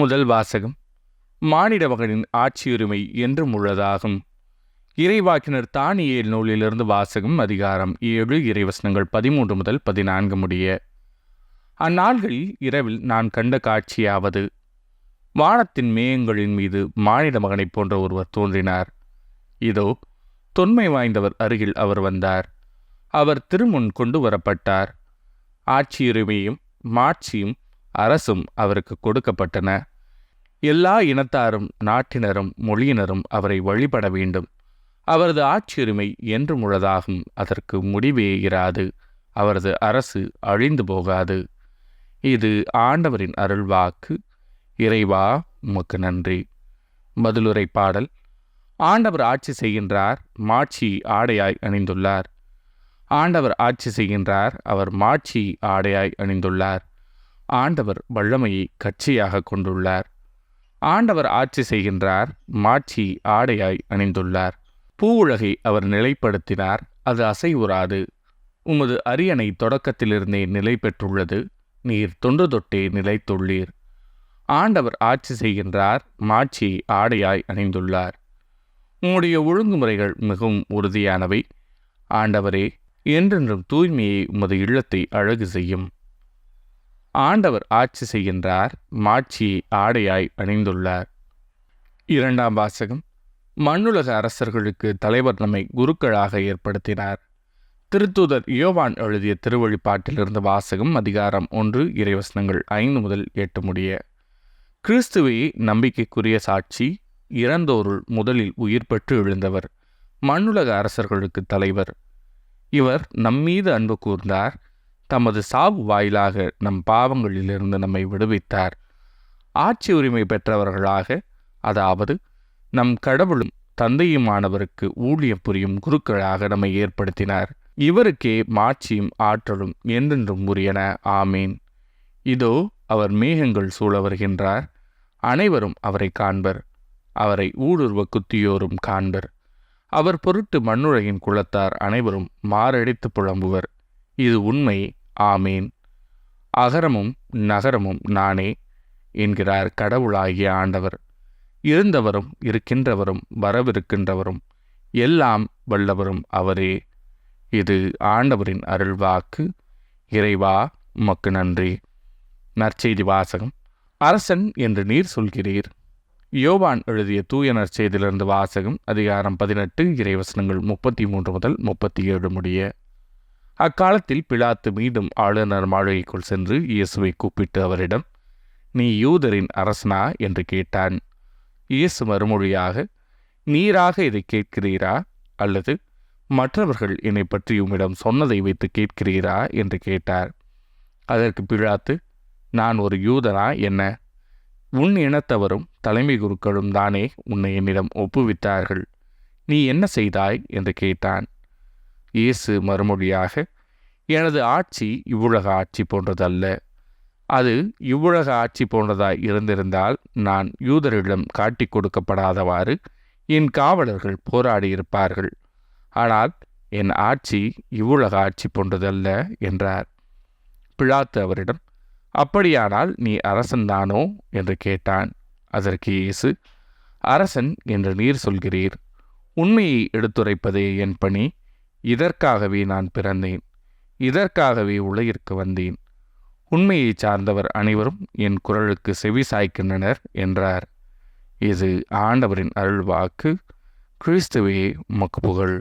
முதல் வாசகம். மானிட மகனின் ஆட்சியுரிமை என்றும் உள்ளதாகும். இறைவாக்கினர் தானியேல் நூலிலிருந்து வாசகம். அதிகாரம் 7 இறைவசனங்கள் 13 முதல் 14 முடிய. அந்நாள்களில் இரவில் நான் கண்ட காட்சியாவது, வானத்தின் மேகங்களின் மீது மானிட மகனைப் போன்ற ஒருவர் தோன்றினார். இதோ, தொன்மை வாய்ந்தவர் அருகில் அவர் வந்தார். அவர் திருமுன் கொண்டு வரப்பட்டார். ஆட்சியுரிமையும் மாட்சியும் அரசும் அவருக்கு கொடுக்கப்பட்டன. எல்லா இனத்தாரும் நாட்டினரும் மொழியினரும் அவரை வழிபட வேண்டும். அவரது ஆட்சியுரிமை என்றும் உள்ளதாகும். அதற்கு முடிவே இராது. அவரது அரசு அழிந்து போகாது. இது ஆண்டவரின் அருள்வாக்கு. இறைவா, உமக்கு நன்றி. பதிலுரை பாடல். ஆண்டவர் ஆட்சி செய்கின்றார், மாட்சி ஆடையாய் அணிந்துள்ளார். ஆண்டவர் ஆட்சி செய்கின்றார், அவர் மாட்சி ஆடையாய் அணிந்துள்ளார். ஆண்டவர் வல்லமையை கட்சியாக கொண்டுள்ளார். ஆண்டவர் ஆட்சி செய்கின்றார், மாட்சி ஆடையாய் அணிந்துள்ளார். பூவுலகை அவர் நிலைப்படுத்தினார், அது அசைவுறாது. உமது அரியணை தொடக்கத்திலிருந்தே நிலை பெற்றுள்ளது. நீர் தொன்று தொட்டே நிலைத்துள்ளீர். ஆண்டவர் ஆட்சி செய்கின்றார், மாட்சி ஆடையாய் அணிந்துள்ளார். உம்முடைய ஒழுங்குமுறைகள் மிகவும் உறுதியானவை. ஆண்டவரே, என்றென்றும் தூய்மையை உமது இல்லத்தை அழகு செய்யும். ஆண்டவர் ஆட்சி செய்கின்றார், மாட்சி ஆடையாய் அணிந்துள்ளார். இரண்டாம் வாசகம். மண்ணுலக அரசர்களுக்கு தலைவர் நம்மை குருக்களாக ஏற்படுத்தினார். திருத்தூதர் யோவான் எழுதிய திருவழிப்பாட்டிலிருந்து வாசகம். அதிகாரம் 1 இறைவசனங்கள் 5 முதல் 8 முடிய. கிறிஸ்துவே நம்பிக்கைக்குரிய சாட்சி. இறந்தோருள் முதலில் உயிர் பெற்று எழுந்தவர். மண்ணுலக அரசர்களுக்கு தலைவர். இவர் நம்மீது அன்பு கூர்ந்தார். தமது சாவு வாயிலாக நம் பாவங்களிலிருந்து நம்மை விடுவித்தார். ஆட்சி உரிமை பெற்றவர்களாக, அதாவது நம் கடவுளும் தந்தையுமானவருக்கு ஊழியம் புரியும் குருக்களாக நம்மை ஏற்படுத்தினார். இவருக்கே மாட்சியும் ஆற்றலும் என்றென்றும் உரியன. ஆமீன். இதோ, அவர் மேகங்கள் சூழ வருகின்றார். அனைவரும் அவரை காண்பர். அவரை ஊடுருவ குத்தியோரும் காண்பர். அவர் பொருட்டு மண்ணுலகின் குலத்தார் அனைவரும் மாரடித்து புலம்புவர். இது உண்மை. ஆமீன். அகரமும் நகரமும் நானே என்கிறார் கடவுளாகிய ஆண்டவர். இருந்தவரும் இருக்கின்றவரும் வரவிருக்கின்றவரும் எல்லாம் வல்லவரும் அவரே. இது ஆண்டவரின் அருள்வாக்கு. இறைவா, உமக்கு நன்றி. நற்செய்தி வாசகம். அரசன் என்று நீர் சொல்கிறீர். யோவான் எழுதிய தூய நற்செய்தியிலிருந்து வாசகம். அதிகாரம் 18 இறைவசனங்கள் 33 முதல் 37 முடிய. அக்காலத்தில் பிலாத்து மீண்டும் ஆளுநர் மாளிகைக்குள் சென்று இயேசுவை கூப்பிட்டு அவரிடம், நீ யூதரின் அரசனா என்று கேட்டான். இயேசு மறுமொழியாக, நீராக இதை கேட்கிறீரா, அல்லது மற்றவர்கள் என்னை பற்றி உம்மிடம் சொன்னதை வைத்து கேட்கிறீரா என்று கேட்டார். அதற்கு பிலாத்து, நான் ஒரு யூதனா என்ன? உன் இனத்தவரும் தலைமை குருக்களும் தானே உன்னை என்னிடம் ஒப்புவித்தார்கள். நீ என்ன செய்தாய் என்று கேட்டான். இயேசு மறுமொழியாக, எனது ஆட்சி இவ்வுலக ஆட்சி போன்றதல்ல. அது இவ்வுலக ஆட்சி போன்றதாய் இருந்திருந்தால் நான் யூதரிடம் காட்டிக் கொடுக்கப்படாதவாறு என் காவலர்கள் போராடியிருப்பார்கள். ஆனால் என் ஆட்சி இவ்வுலக ஆட்சி போன்றதல்ல என்றார். பிலாத்து அவரிடம், அப்படியானால் நீ அரசன்தானோ என்று கேட்டான். அதற்கு இயேசு, அரசன் என்று நீர் சொல்கிறீர். உண்மையை எடுத்துரைப்பதே என் பணி. இதற்காகவே நான் பிறந்தேன். இதற்காகவே உலகிற்கு வந்தேன். உண்மையை சார்ந்தவர் அனைவரும் என் குரலுக்கு செவி சாய்க்கின்றனர் என்றார். இது ஆண்டவரின் அருள்வாக்கு. கிறிஸ்துவே, உமக்கு புகழ்.